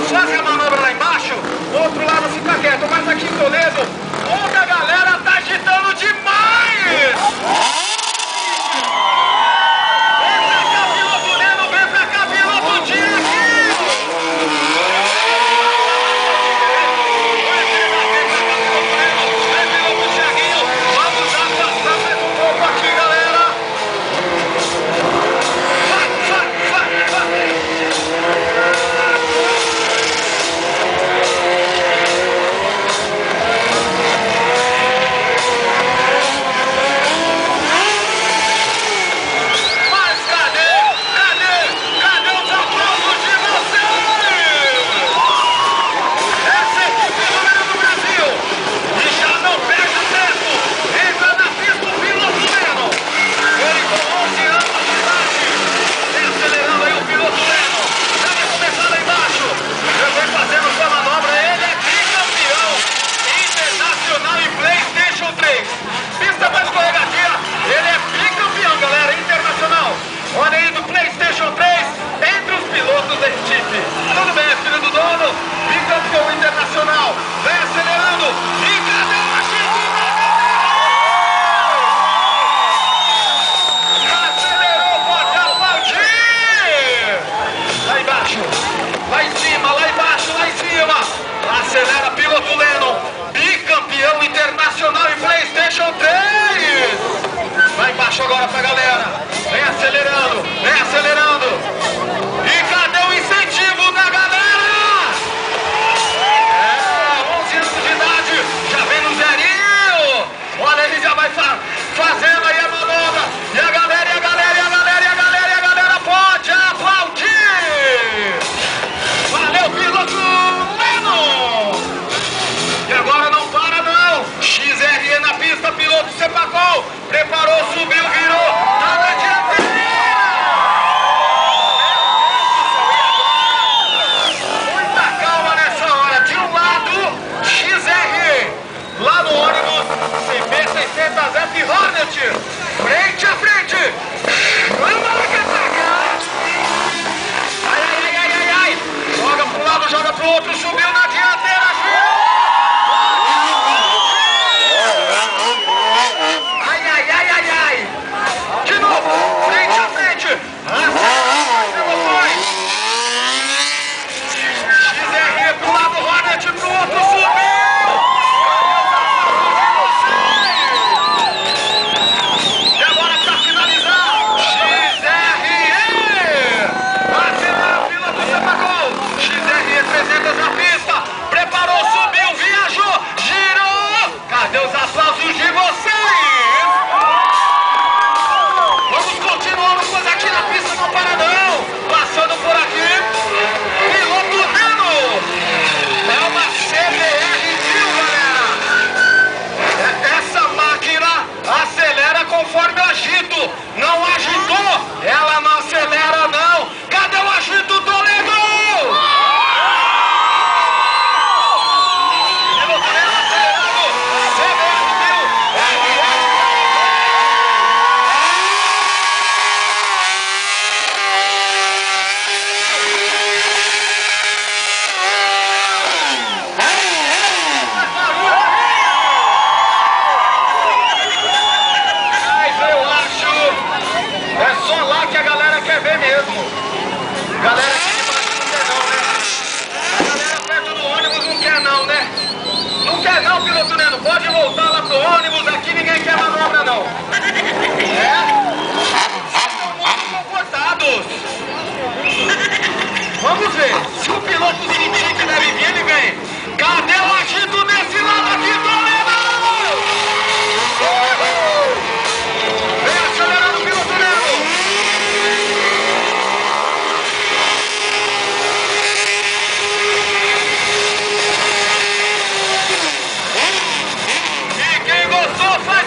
pilotos fazem a manobra lá embaixo, o outro lado fica quieto, mas aqui em Toledo, toda a galera tá agitando demais! Vem pra cá, piloto Neno, vem pra cá, piloto Jack! Olha aí do PlayStation 3, entre os pilotos da equipe. Tudo bem, filho do dono, bicampeão internacional. Vem acelerando. E cadê o Chico? Acelerou, pode aplaudir. Lá embaixo, lá em cima, lá embaixo, lá em cima. Acelera, piloto Lennon, bicampeão internacional em PlayStation 3. Lá embaixo agora pra galera. Vem acelerando, vem acelerando. E cadê o incentivo da galera? 11 anos de idade, já vem no zerinho. Olha, ele já vai fazendo aí a manobra. E a galera, e a galera, e a galera, e a galera, e a galera pode aplaudir. Valeu, piloto Lennon. E agora não para não. XRE na pista, piloto Cepacol. Preparou, subiu, virou. Nada adianta. Lá no ônibus, CB600F Hornet, frente a frente, vamos que atacar! Ai, ai, ai, ai, ai, ai, joga pro lado, joga pro outro, subiu na dianteira, ai, ai, ai, ai, ai, de novo, frente a frente, XR pro lado, Hornet pro outro, subiu! Na pista, preparou, subiu, viajou, girou. Cadê os aplausos de vocês? Vamos continuando, pois aqui na pista não para não. Passando por aqui, piloto Neno. É uma CBR 1000, galera. Essa máquina acelera conforme eu agito. Não agitou, ela não acelera não. Cadê o agito do Lego? Galera aqui de baixo não quer não, né? A galera perto do ônibus não quer não, né? Não quer não, piloto Neno. Pode voltar lá pro ônibus, aqui ninguém quer manobra não. Estão muito comportados. Vamos ver. Se o piloto sentir que deve vir, ele vem. Cadê o agito desse lado aqui, Toledo? Vem acelerando o piloto Neno. Faz...